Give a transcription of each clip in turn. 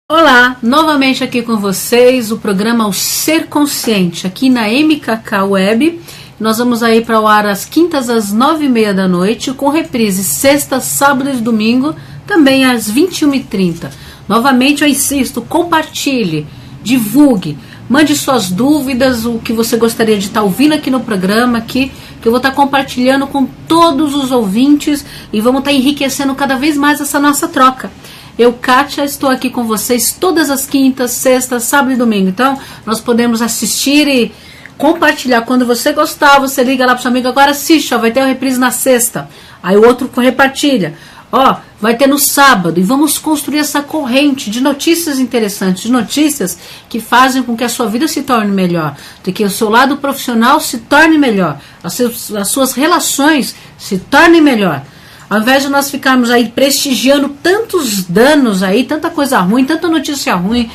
Olá, novamente aqui com vocês, o programa O Ser Consciente, aqui na MKK Web. Nós vamos aí para o ar às quintas às 9h30 da noite, com reprise sexta, sábado e domingo, também às 21h30. Novamente eu insisto, compartilhe, divulgue, mande suas dúvidas, o que você gostaria de estar ouvindo aqui no programa, que eu vou estar compartilhando com todos os ouvintes e vamos estar enriquecendo cada vez mais essa nossa troca. Eu, Kátia, estou aqui com vocês todas as quintas, sextas, sábado e domingo. Então, nós podemos assistir e compartilhar. Quando você gostar, você liga lá para o seu amigo, agora assiste, ó, vai ter uma reprise na sexta. Aí o outro repartilha. Ó, vai ter no sábado. E vamos construir essa corrente de notícias interessantes, de notícias que fazem com que a sua vida se torne melhor, de que o seu lado profissional se torne melhor, as suas relações se tornem melhor. Ao invés de nós ficarmos aí prestigiando tantos danos aí, tanta coisa ruim, tanta notícia ruim,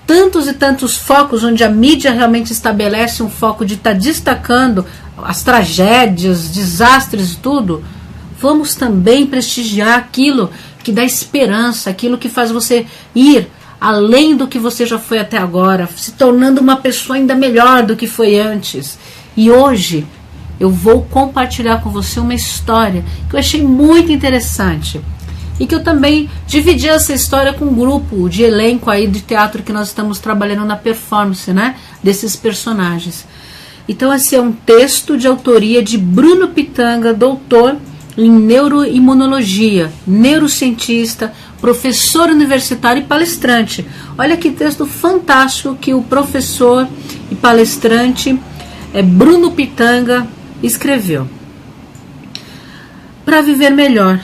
tantos e tantos focos onde a mídia realmente estabelece um foco de estar destacando as tragédias, desastres e tudo, vamos também prestigiar aquilo que dá esperança, aquilo que faz você ir além do que você já foi até agora, se tornando uma pessoa ainda melhor do que foi antes. E hoje eu vou compartilhar com você uma história que eu achei muito interessante e que eu também dividi essa história com um grupo de elenco aí de teatro que nós estamos trabalhando na performance, né, desses personagens. Então esse é um texto de autoria de Bruno Pitanga, doutor em neuroimunologia, neurocientista, professor universitário e palestrante. Olha que texto fantástico que o professor e palestrante Bruno Pitanga escreveu. Para viver melhor,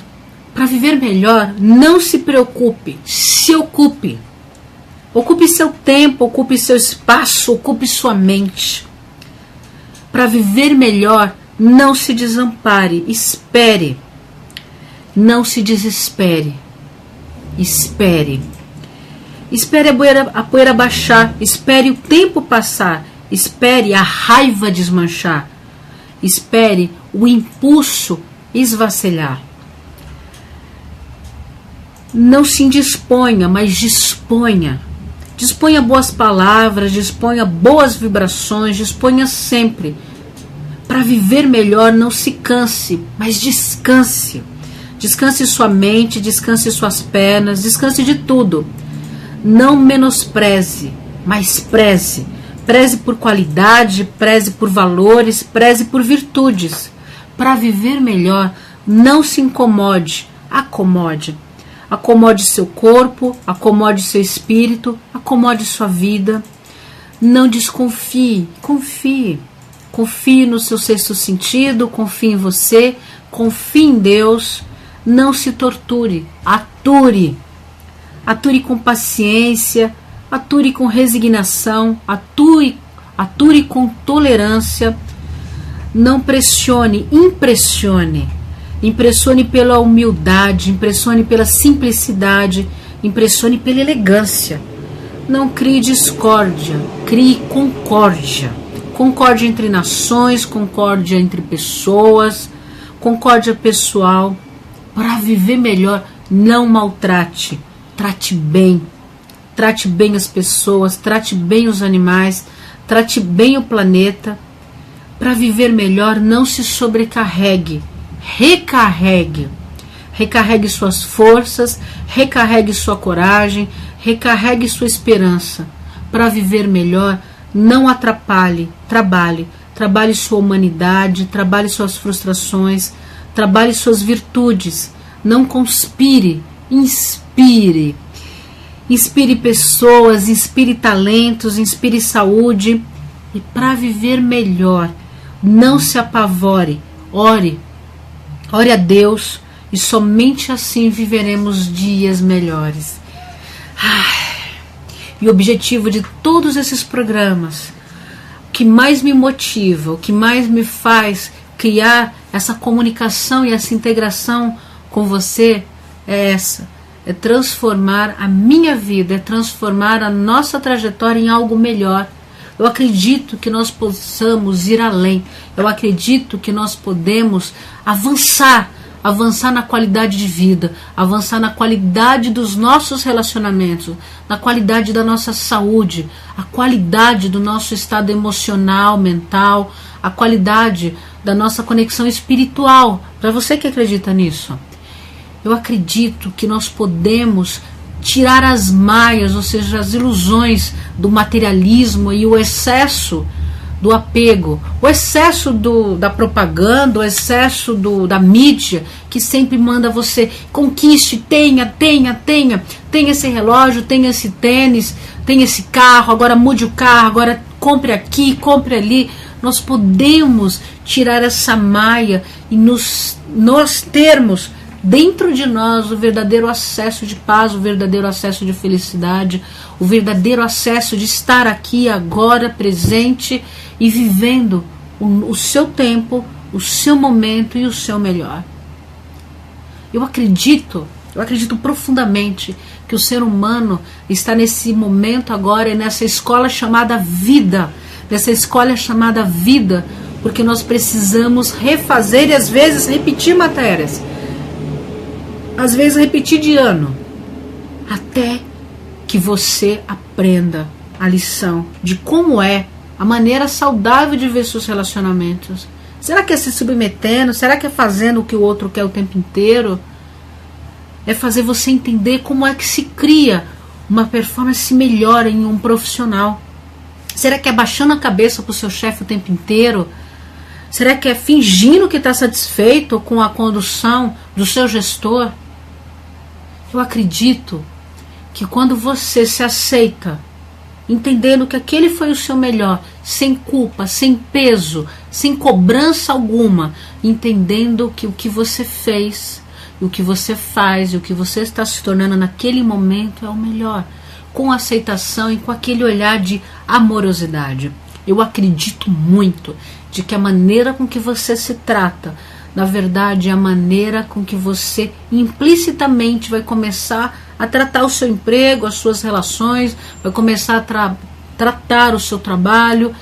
não se preocupe, se ocupe. Ocupe seu tempo, ocupe seu espaço, ocupe sua mente. Para viver melhor, não se desampare, espere. Não se desespere, espere. Espere a poeira baixar, espere o tempo passar, espere a raiva desmanchar. Espere o impulso esvacelhar. Não se indisponha, mas disponha. Disponha boas palavras, disponha boas vibrações, disponha sempre. Para viver melhor, não se canse, mas descanse. Descanse sua mente, descanse suas pernas, descanse de tudo. Não menospreze, mas preze. Preze por qualidade, preze por valores, preze por virtudes. Para viver melhor, não se incomode, acomode. Acomode seu corpo, acomode seu espírito, acomode sua vida. Não desconfie, confie. Confie no seu sexto sentido, confie em você, confie em Deus. Não se torture, ature. Ature com paciência, ature com resignação, ature com tolerância. Não pressione, impressione. Impressione pela humildade, impressione pela simplicidade, impressione pela elegância. Não crie discórdia, crie concórdia. Concórdia entre nações, concórdia entre pessoas, concórdia pessoal. Para viver melhor, não maltrate, trate bem. Trate bem as pessoas, trate bem os animais, trate bem o planeta. Para viver melhor, não se sobrecarregue, recarregue. Recarregue suas forças, recarregue sua coragem, recarregue sua esperança. Para viver melhor, não atrapalhe, trabalhe. Trabalhe sua humanidade, trabalhe suas frustrações, trabalhe suas virtudes. Não conspire, inspire. Inspire pessoas, inspire talentos, inspire saúde. E para viver melhor, não se apavore, ore. Ore a Deus e somente assim viveremos dias melhores. E o objetivo de todos esses programas, o que mais me motiva, o que mais me faz criar essa comunicação e essa integração com você é essa. É transformar a minha vida, é transformar a nossa trajetória em algo melhor. Eu acredito que nós possamos ir além. Eu acredito que nós podemos avançar avançar na qualidade de vida, avançar na qualidade dos nossos relacionamentos, na qualidade da nossa saúde, a qualidade do nosso estado emocional, mental, a qualidade da nossa conexão espiritual. Para você que acredita nisso, eu acredito que nós podemos tirar as maias, ou seja, as ilusões do materialismo e o excesso do apego, o excesso da propaganda, o excesso da mídia, que sempre manda você conquiste, tenha esse relógio, tenha esse tênis, tenha esse carro, agora mude o carro, agora compre aqui, compre ali. Nós podemos tirar essa maia e nós termos dentro de nós o verdadeiro acesso de paz, o verdadeiro acesso de felicidade, o verdadeiro acesso de estar aqui agora presente e vivendo o seu tempo, o seu momento e o seu melhor. Eu acredito profundamente que o ser humano está nesse momento agora e nessa escola chamada vida, porque nós precisamos refazer e às vezes repetir matérias, às vezes repetir de ano, até que você aprenda a lição de como é a maneira saudável de ver seus relacionamentos. Será que é se submetendo? Será que é fazendo o que o outro quer o tempo inteiro? É fazer você entender como é que se cria uma performance melhor em um profissional. Será que é baixando a cabeça para o seu chefe o tempo inteiro? Será que é fingindo que está satisfeito com a condução do seu gestor? Eu acredito que quando você se aceita, entendendo que aquele foi o seu melhor, sem culpa, sem peso, sem cobrança alguma, entendendo que o que você fez, o que você faz e o que você está se tornando naquele momento é o melhor, com aceitação e com aquele olhar de amorosidade. Eu acredito muito de que a maneira com que você se trata, na verdade, é a maneira com que você implicitamente vai começar a tratar o seu emprego, as suas relações, vai começar a tratar o seu trabalho,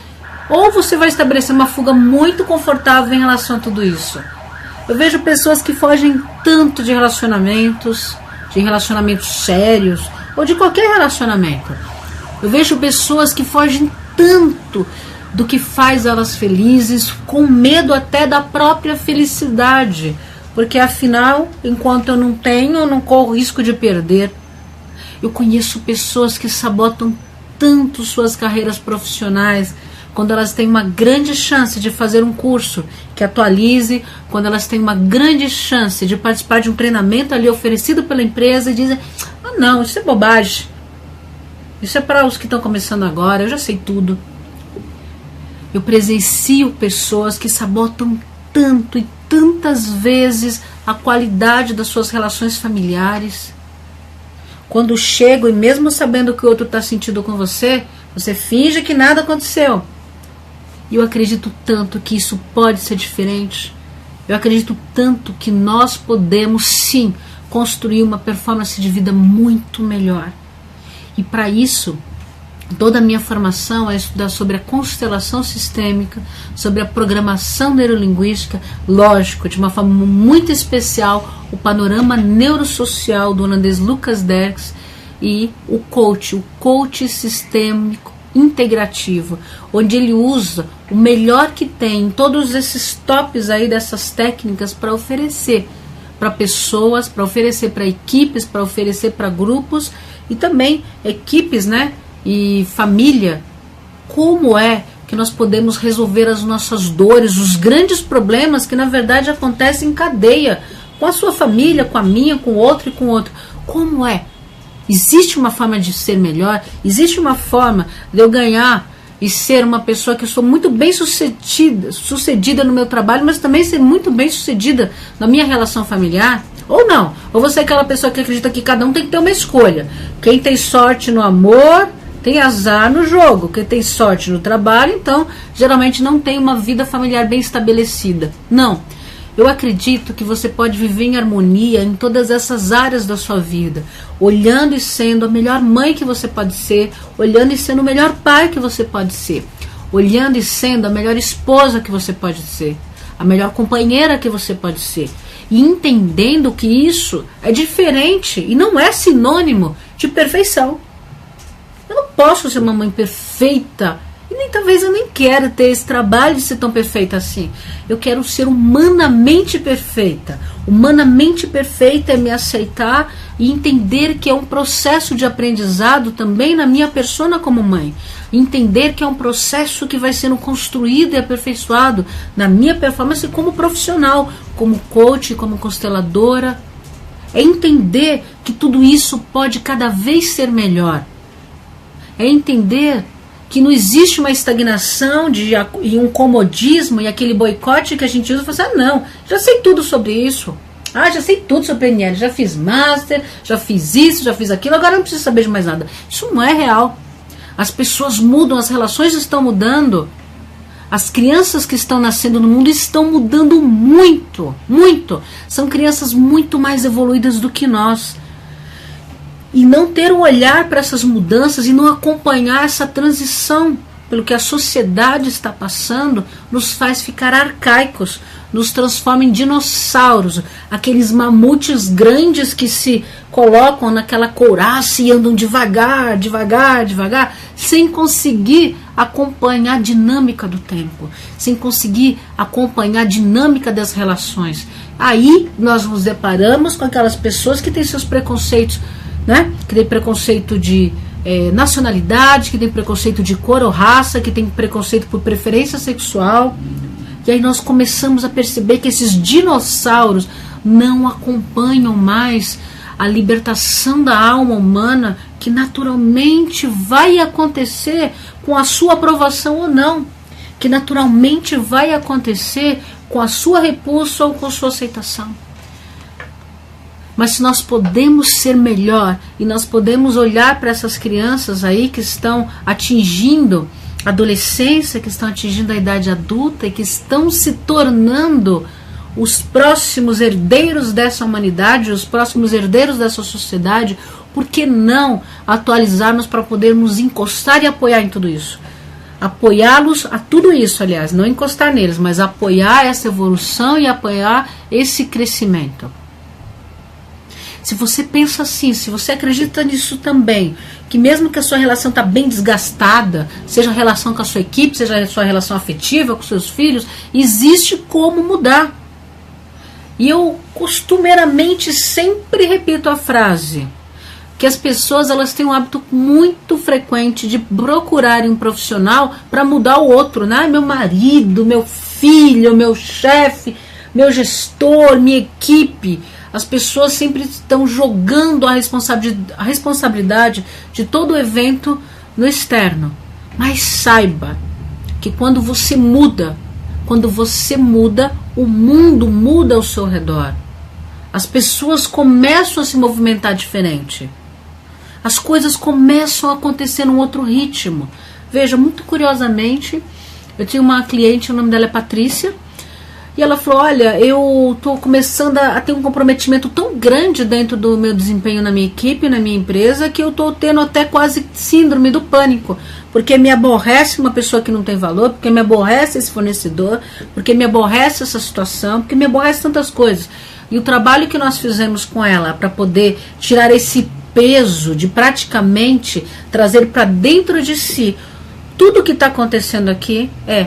ou você vai estabelecer uma fuga muito confortável em relação a tudo isso. Eu vejo pessoas que fogem tanto de relacionamentos sérios, ou de qualquer relacionamento. Eu vejo pessoas que fogem tanto do que faz elas felizes, com medo até da própria felicidade, porque afinal, enquanto eu não tenho, eu não corro risco de perder. Eu conheço pessoas que sabotam tanto suas carreiras profissionais, quando elas têm uma grande chance de fazer um curso que atualize, quando elas têm uma grande chance de participar de um treinamento ali oferecido pela empresa e dizem, ah não, isso é bobagem, isso é para os que estão começando agora, eu já sei tudo. Eu presencio pessoas que sabotam tanto e tantas vezes a qualidade das suas relações familiares. Quando chegam e mesmo sabendo o que o outro está sentindo com você, você finge que nada aconteceu. E eu acredito tanto que isso pode ser diferente. Eu acredito tanto que nós podemos sim construir uma performance de vida muito melhor. E para isso, toda a minha formação é estudar sobre a constelação sistêmica, sobre a programação neurolinguística, lógico, de uma forma muito especial, o panorama neurosocial do holandês Lucas Derks e o coach sistêmico integrativo, onde ele usa o melhor que tem em todos esses tops aí dessas técnicas para oferecer para pessoas, para oferecer para equipes, para oferecer para grupos e também equipes, né? E família, como é que nós podemos resolver as nossas dores, os grandes problemas que na verdade acontecem em cadeia, com a sua família, com a minha, com o outro e com o outro. Como é? Existe uma forma de ser melhor? Existe uma forma de eu ganhar e ser uma pessoa que eu sou muito bem sucedida no meu trabalho, mas também ser muito bem sucedida na minha relação familiar? Ou não? Ou você é aquela pessoa que acredita que cada um tem que ter uma escolha? Quem tem sorte no amor tem azar no jogo. Quem tem sorte no trabalho, então, geralmente não tem uma vida familiar bem estabelecida. Não. Eu acredito que você pode viver em harmonia em todas essas áreas da sua vida, olhando e sendo a melhor mãe que você pode ser, olhando e sendo o melhor pai que você pode ser, olhando e sendo a melhor esposa que você pode ser, a melhor companheira que você pode ser. e entendendo que isso é diferente e não é sinônimo de perfeição. Eu não posso ser uma mãe perfeita, e nem talvez eu nem quero ter esse trabalho de ser tão perfeita assim. Eu quero ser humanamente perfeita. Humanamente perfeita é me aceitar e entender que é um processo de aprendizado também na minha persona como mãe. Entender que é um processo que vai sendo construído e aperfeiçoado na minha performance como profissional, como coach, como consteladora. É entender que tudo isso pode cada vez ser melhor. É entender que não existe uma estagnação e um comodismo e aquele boicote que a gente usa e fala assim, não, já sei tudo sobre isso. Já sei tudo sobre PNL, já fiz master, já fiz isso, já fiz aquilo, agora não preciso saber de mais nada. Isso não é real. As pessoas mudam, as relações estão mudando. As crianças que estão nascendo no mundo estão mudando muito, muito. São crianças muito mais evoluídas do que nós. E não ter um olhar para essas mudanças e não acompanhar essa transição pelo que a sociedade está passando, nos faz ficar arcaicos, nos transforma em dinossauros, aqueles mamutes grandes que se colocam naquela couraça e andam devagar, devagar, devagar, sem conseguir acompanhar a dinâmica do tempo, sem conseguir acompanhar a dinâmica das relações. Aí nós nos deparamos com aquelas pessoas que têm seus preconceitos, né? Que tem preconceito de nacionalidade, que tem preconceito de cor ou raça, que tem preconceito por preferência sexual. E aí nós começamos a perceber que esses dinossauros não acompanham mais a libertação da alma humana, que naturalmente vai acontecer com a sua aprovação ou não, que naturalmente vai acontecer com a sua repulsa ou com a sua aceitação. Mas se nós podemos ser melhor e nós podemos olhar para essas crianças aí que estão atingindo a adolescência, que estão atingindo a idade adulta e que estão se tornando os próximos herdeiros dessa humanidade, os próximos herdeiros dessa sociedade, por que não atualizarmos para podermos encostar e apoiar em tudo isso? Apoiá-los a tudo isso, aliás, não encostar neles, mas apoiar essa evolução e apoiar esse crescimento. Se você pensa assim, se você acredita nisso também, que mesmo que a sua relação está bem desgastada, seja a relação com a sua equipe, seja a sua relação afetiva com seus filhos, existe como mudar. E eu costumeiramente sempre repito a frase, que as pessoas elas têm um hábito muito frequente de procurarem um profissional para mudar o outro, né? Meu marido, meu filho, meu chefe, meu gestor, minha equipe. As pessoas sempre estão jogando a responsabilidade de todo o evento no externo. Mas saiba que quando você muda, o mundo muda ao seu redor. As pessoas começam a se movimentar diferente. As coisas começam a acontecer num outro ritmo. Veja, muito curiosamente, eu tinha uma cliente, o nome dela é Patrícia, e ela falou, olha, eu estou começando a ter um comprometimento tão grande dentro do meu desempenho na minha equipe, na minha empresa, que eu estou tendo até quase síndrome do pânico, porque me aborrece uma pessoa que não tem valor, porque me aborrece esse fornecedor, porque me aborrece essa situação, porque me aborrece tantas coisas. E o trabalho que nós fizemos com ela para poder tirar esse peso de praticamente trazer para dentro de si tudo o que está acontecendo aqui é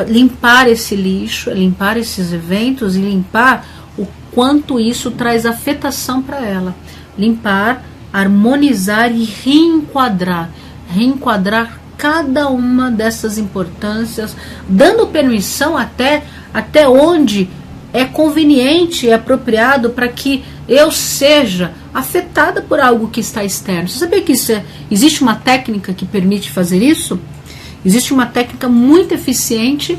limpar esse lixo, limpar esses eventos e limpar o quanto isso traz afetação para ela. Limpar, harmonizar e reenquadrar cada uma dessas importâncias, dando permissão até onde é conveniente e apropriado para que eu seja afetada por algo que está externo. Você sabia que existe uma técnica que permite fazer isso? Existe uma técnica muito eficiente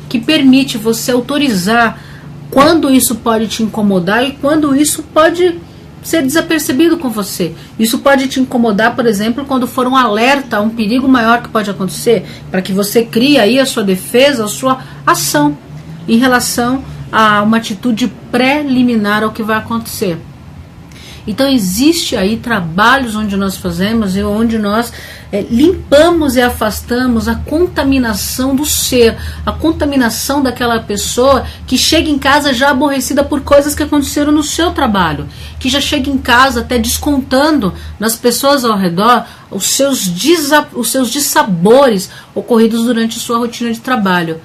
que permite você autorizar quando isso pode te incomodar e quando isso pode ser desapercebido com você. Isso pode te incomodar, por exemplo, quando for um alerta a um perigo maior que pode acontecer, para que você crie aí a sua defesa, a sua ação em relação a uma atitude preliminar ao que vai acontecer. Então existe aí trabalhos onde nós fazemos e onde nós limpamos e afastamos a contaminação do ser, a contaminação daquela pessoa que chega em casa já aborrecida por coisas que aconteceram no seu trabalho, que já chega em casa até descontando nas pessoas ao redor os seus dissabores ocorridos durante sua rotina de trabalho.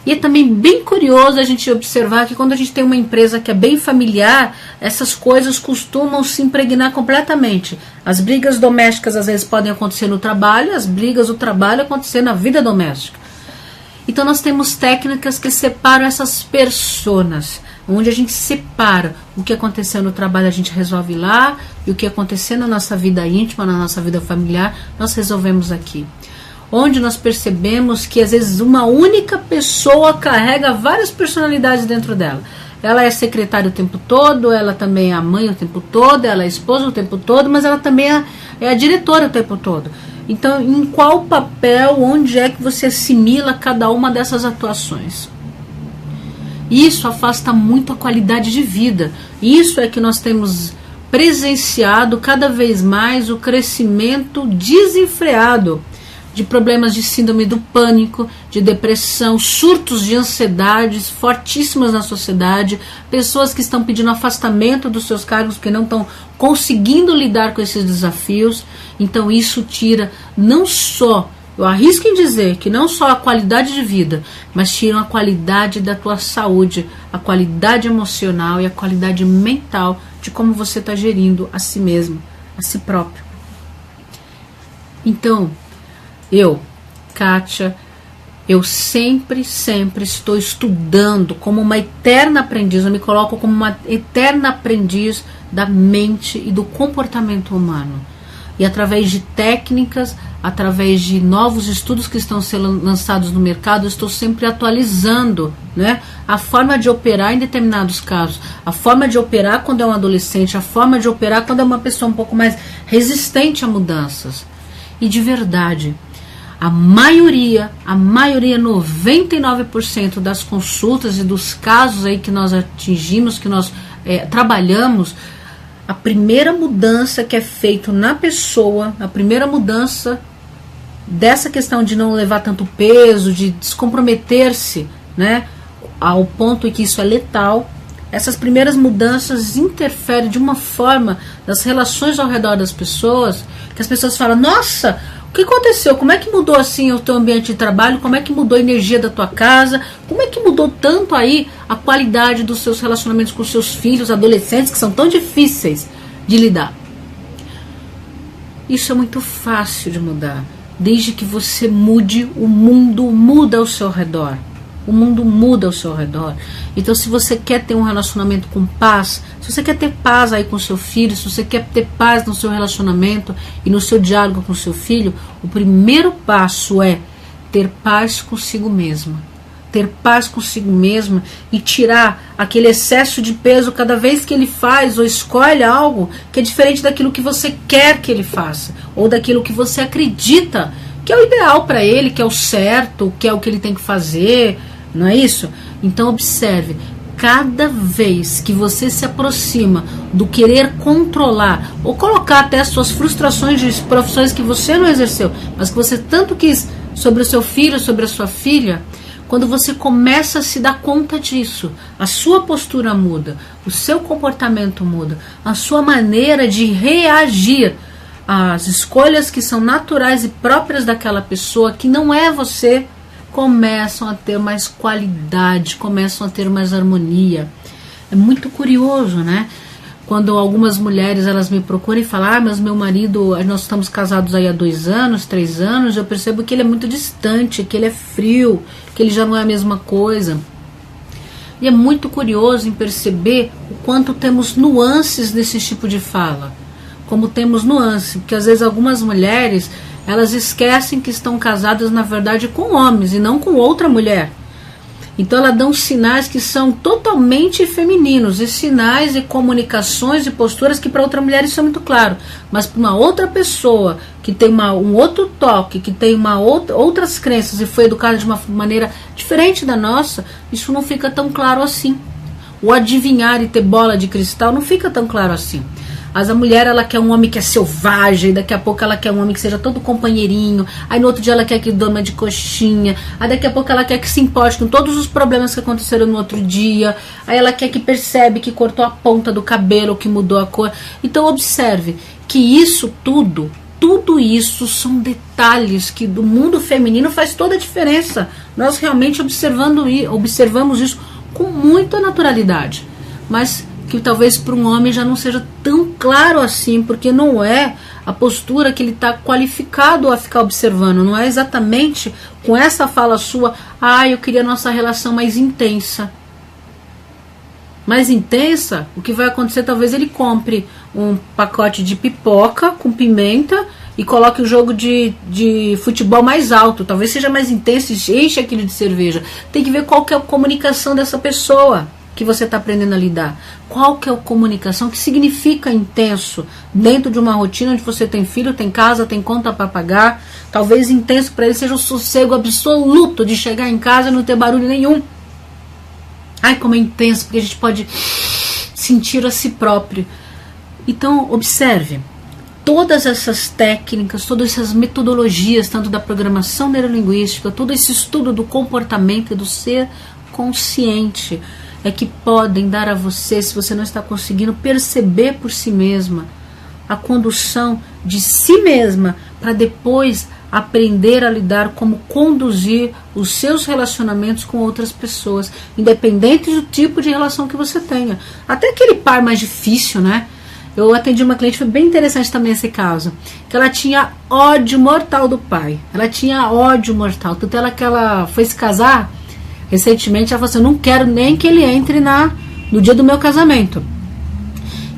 E é também bem curioso a gente observar que quando a gente tem uma empresa que é bem familiar, essas coisas costumam se impregnar completamente. As brigas domésticas às vezes podem acontecer no trabalho, as brigas do trabalho acontecer na vida doméstica. Então nós temos técnicas que separam essas personas, onde a gente separa o que aconteceu no trabalho, a gente resolve lá, e o que aconteceu na nossa vida íntima, na nossa vida familiar, nós resolvemos aqui. Onde nós percebemos que às vezes uma única pessoa carrega várias personalidades dentro dela. Ela é secretária o tempo todo, ela também é a mãe o tempo todo, ela é a esposa o tempo todo, mas ela também é a diretora o tempo todo. Então, em qual papel, onde é que você assimila cada uma dessas atuações? Isso afasta muito a qualidade de vida. Isso é que nós temos presenciado cada vez mais o crescimento desenfreado de problemas de síndrome do pânico, de depressão, surtos de ansiedades fortíssimas na sociedade, pessoas que estão pedindo afastamento dos seus cargos porque não estão conseguindo lidar com esses desafios. Então isso tira não só, eu arrisco em dizer que não só a qualidade de vida, mas tira a qualidade da tua saúde, a qualidade emocional e a qualidade mental de como você está gerindo a si mesmo, a si próprio. Então, eu, Kátia, eu sempre estou estudando como uma eterna aprendiz, eu me coloco como uma eterna aprendiz da mente e do comportamento humano. E através de técnicas, através de novos estudos que estão sendo lançados no mercado, eu estou sempre atualizando, né, a forma de operar em determinados casos, a forma de operar quando é um adolescente, a forma de operar quando é uma pessoa um pouco mais resistente a mudanças. E de verdade, a maioria, 99% das consultas e dos casos aí que nós atingimos, que nós trabalhamos, a primeira mudança que é feita na pessoa, a primeira mudança dessa questão de não levar tanto peso, de descomprometer-se, né, ao ponto em que isso é letal, essas primeiras mudanças interferem de uma forma nas relações ao redor das pessoas, que as pessoas falam, nossa, o que aconteceu? Como é que mudou assim o teu ambiente de trabalho? Como é que mudou a energia da tua casa? Como é que mudou tanto aí a qualidade dos seus relacionamentos com os seus filhos, adolescentes, que são tão difíceis de lidar? Isso é muito fácil de mudar. Desde que você mude, o mundo muda ao seu redor. O mundo muda ao seu redor. Então, se você quer ter um relacionamento com paz, se você quer ter paz aí com seu filho, se você quer ter paz no seu relacionamento e no seu diálogo com seu filho, o primeiro passo é ter paz consigo mesma. Ter paz consigo mesma e tirar aquele excesso de peso cada vez que ele faz ou escolhe algo que é diferente daquilo que você quer que ele faça, ou daquilo que você acredita que é o ideal para ele, que é o certo, que é o que ele tem que fazer. Não é isso? Então observe, cada vez que você se aproxima do querer controlar ou colocar até as suas frustrações de profissões que você não exerceu, mas que você tanto quis sobre o seu filho, sobre a sua filha, quando você começa a se dar conta disso, a sua postura muda, o seu comportamento muda, a sua maneira de reagir às escolhas que são naturais e próprias daquela pessoa, que não é você, começam a ter mais qualidade, começam a ter mais harmonia. É muito curioso, né? Quando algumas mulheres elas me procuram e falam, mas meu marido, nós estamos casados aí há 2 anos, 3 anos, eu percebo que ele é muito distante, que ele é frio, que ele já não é a mesma coisa. E é muito curioso em perceber o quanto temos nuances nesse tipo de fala. Como temos nuances, porque às vezes algumas mulheres elas esquecem que estão casadas, na verdade, com homens e não com outra mulher. Então elas dão sinais que são totalmente femininos, e sinais e comunicações e posturas que para outra mulher isso é muito claro, mas para uma outra pessoa que tem um outro toque, que tem outras crenças e foi educada de uma maneira diferente da nossa, isso não fica tão claro assim. O adivinhar e ter bola de cristal não fica tão claro assim. A mulher, ela quer um homem que é selvagem, daqui a pouco ela quer um homem que seja todo companheirinho, aí no outro dia ela quer que durma de coxinha, aí daqui a pouco ela quer que se importe com todos os problemas que aconteceram no outro dia, aí ela quer que percebe que cortou a ponta do cabelo, que mudou a cor. Então observe que isso tudo isso são detalhes que do mundo feminino faz toda a diferença. Nós realmente observamos isso com muita naturalidade, mas que talvez para um homem já não seja tão claro assim, porque não é a postura que ele está qualificado a ficar observando, não é exatamente com essa fala sua, eu queria nossa relação mais intensa. Mais intensa, o que vai acontecer, talvez ele compre um pacote de pipoca com pimenta e coloque o jogo de futebol mais alto, talvez seja mais intenso e enche aquilo de cerveja. Tem que ver qual que é a comunicação dessa pessoa que você está aprendendo a lidar. Qual que é a comunicação, que significa intenso dentro de uma rotina onde você tem filho, tem casa, tem conta para pagar. Talvez intenso para ele seja o sossego absoluto de chegar em casa e não ter barulho nenhum. Ai, como é intenso, porque a gente pode sentir a si próprio. Então, observe, todas essas técnicas, todas essas metodologias, tanto da programação neurolinguística, todo esse estudo do comportamento e do ser consciente, é que podem dar a você, se você não está conseguindo perceber por si mesma, a condução de si mesma, para depois aprender a lidar, como conduzir os seus relacionamentos com outras pessoas, independente do tipo de relação que você tenha. Até aquele par mais difícil, né? Eu atendi uma cliente, foi bem interessante também esse caso, que ela tinha ódio mortal do pai. Ela tinha ódio mortal. Tanto ela que ela foi se casar recentemente, ela falou assim, eu não quero nem que ele entre no dia do meu casamento.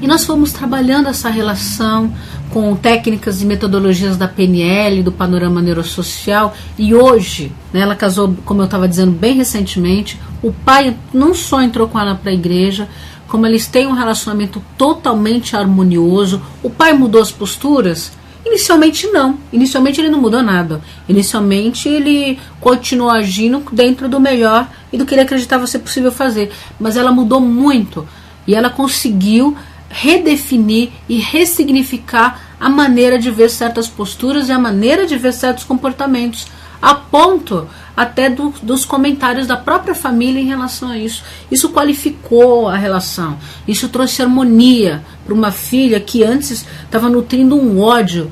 E nós fomos trabalhando essa relação com técnicas e metodologias da PNL, do panorama neurosocial, e hoje, né, ela casou, como eu estava dizendo, bem recentemente. O pai não só entrou com ela para a igreja, como eles têm um relacionamento totalmente harmonioso. O pai mudou as posturas? Inicialmente não, inicialmente ele não mudou nada, inicialmente ele continuou agindo dentro do melhor e do que ele acreditava ser possível fazer, mas ela mudou muito e ela conseguiu redefinir e ressignificar a maneira de ver certas posturas e a maneira de ver certos comportamentos, a ponto até dos comentários da própria família em relação a isso. Isso qualificou a relação, isso trouxe harmonia para uma filha que antes estava nutrindo um ódio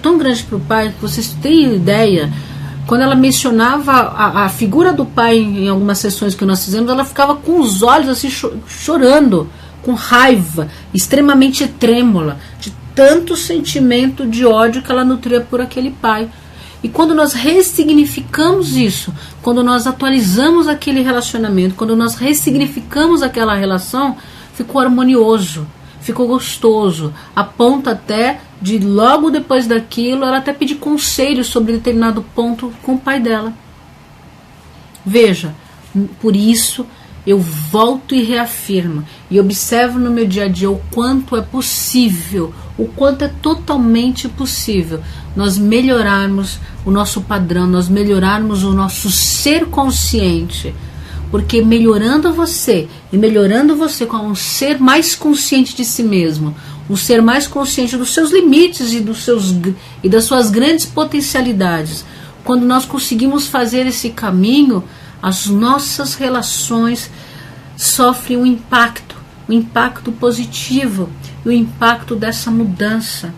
tão grande para o pai, que vocês têm ideia. Quando ela mencionava a figura do pai em algumas sessões que nós fizemos, ela ficava com os olhos assim chorando, com raiva, extremamente trêmula, de tanto sentimento de ódio que ela nutria por aquele pai. E quando nós ressignificamos isso, quando nós atualizamos aquele relacionamento, quando nós ressignificamos aquela relação, ficou harmonioso, ficou gostoso, a ponto até de logo depois daquilo ela até pedir conselhos sobre determinado ponto com o pai dela. Veja, por isso eu volto e reafirmo e observo no meu dia a dia o quanto é possível, o quanto é totalmente possível nós melhorarmos o nosso padrão, nós melhorarmos o nosso ser consciente, porque melhorando você e melhorando você como um ser mais consciente de si mesmo, um ser mais consciente dos seus limites e das suas grandes potencialidades, quando nós conseguimos fazer esse caminho, as nossas relações sofrem um impacto positivo, o impacto dessa mudança.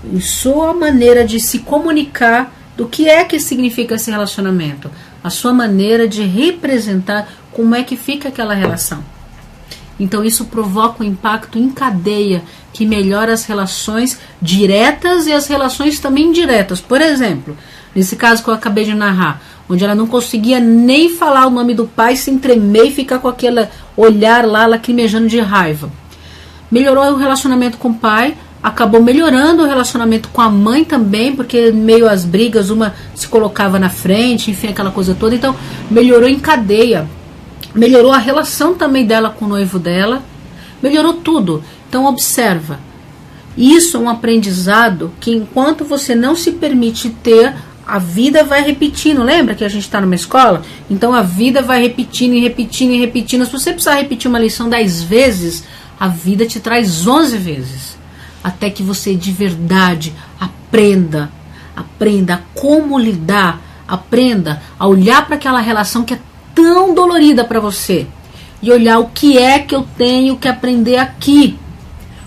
Em sua maneira de se comunicar do que significa esse relacionamento, a sua maneira de representar como é que fica aquela relação. Então isso provoca um impacto em cadeia que melhora as relações diretas e as relações também indiretas. Por exemplo, nesse caso que eu acabei de narrar, onde ela não conseguia nem falar o nome do pai sem tremer e ficar com aquele olhar lá lacrimejando de raiva. Melhorou o relacionamento com o pai, acabou melhorando o relacionamento com a mãe também, porque meio às brigas uma se colocava na frente, enfim, aquela coisa toda. Então melhorou em cadeia, melhorou a relação também dela com o noivo dela, melhorou tudo. Então observa, isso é um aprendizado que enquanto você não se permite ter, a vida vai repetindo. Lembra que a gente está numa escola? Então a vida vai repetindo e repetindo e repetindo. Se você precisar repetir uma lição 10 vezes, a vida te traz 11 vezes. até que você de verdade aprenda a como lidar, aprenda a olhar para aquela relação que é tão dolorida para você e olhar o que é que eu tenho que aprender aqui.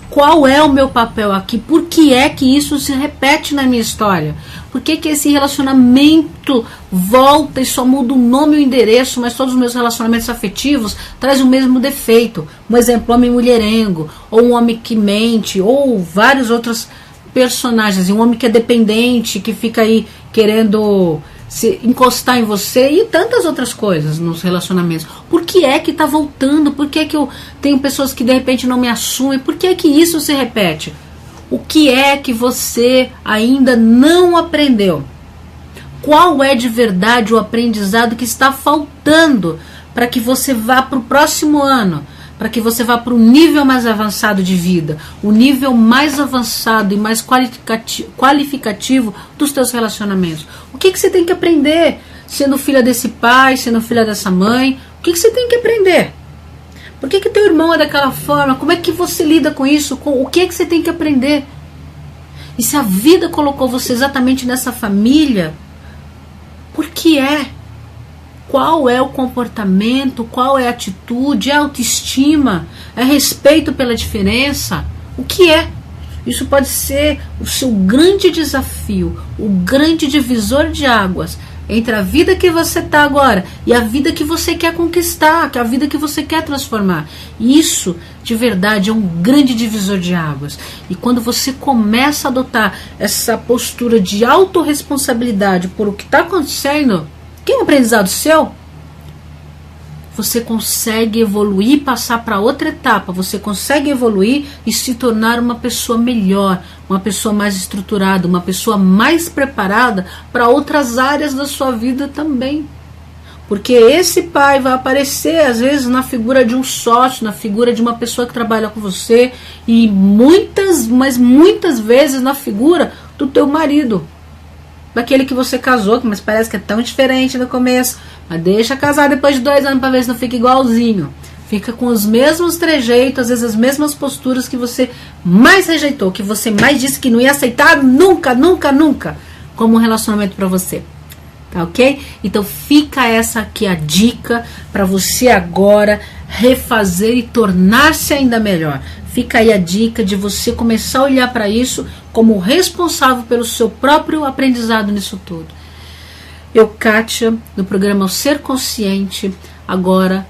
Qual é o meu papel aqui? Por que é que isso se repete na minha história? Por que que esse relacionamento volta e só muda o nome e o endereço, mas todos os meus relacionamentos afetivos trazem o mesmo defeito? Um exemplo, homem mulherengo, ou um homem que mente, ou vários outros personagens. Um homem que é dependente, que fica aí querendo se encostar em você e tantas outras coisas nos relacionamentos. Por que é que está voltando? Por que é que eu tenho pessoas que de repente não me assumem? Por que é que isso se repete? O que é que você ainda não aprendeu? Qual é de verdade o aprendizado que está faltando para que você vá para o próximo ano? Para que você vá para um nível mais avançado de vida, o nível mais avançado e mais qualificativo dos teus relacionamentos. O que você tem que aprender sendo filha desse pai, sendo filha dessa mãe? O que você tem que aprender? Por que teu irmão é daquela forma? Como é que você lida com isso? O que você tem que aprender? E se a vida colocou você exatamente nessa família, por que é? Qual é o comportamento, qual é a atitude, é autoestima, é respeito pela diferença? O que é? Isso pode ser o seu grande desafio, o grande divisor de águas entre a vida que você está agora e a vida que você quer conquistar, que é a vida que você quer transformar. Isso, de verdade, é um grande divisor de águas. E quando você começa a adotar essa postura de autorresponsabilidade por o que está acontecendo, que é um aprendizado seu, você consegue evoluir, passar para outra etapa, você consegue evoluir e se tornar uma pessoa melhor, uma pessoa mais estruturada, uma pessoa mais preparada para outras áreas da sua vida também. Porque esse pai vai aparecer às vezes na figura de um sócio, na figura de uma pessoa que trabalha com você e muitas vezes na figura do teu marido, daquele que você casou, mas parece que é tão diferente no começo, mas deixa casar depois de 2 anos para ver se não fica igualzinho, fica com os mesmos trejeitos, às vezes as mesmas posturas que você mais rejeitou, que você mais disse que não ia aceitar nunca, como um relacionamento para você, tá ok? Então fica essa aqui a dica para você agora refazer e tornar-se ainda melhor. Fica aí a dica de você começar a olhar para isso como responsável pelo seu próprio aprendizado nisso tudo. Eu, Kátia, no programa O Ser Consciente, agora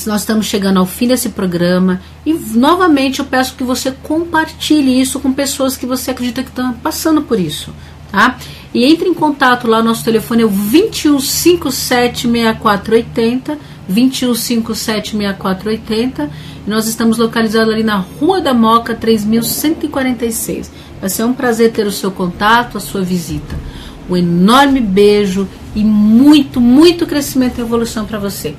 nós estamos chegando ao fim desse programa e novamente eu peço que você compartilhe isso com pessoas que você acredita que estão passando por isso, tá? E entre em contato lá, nosso telefone é o 2157-6480, 2157-6480, e nós estamos localizados ali na Rua da Moca, 3146. Vai ser um prazer ter o seu contato, a sua visita. Um enorme beijo e muito, muito crescimento e evolução para você.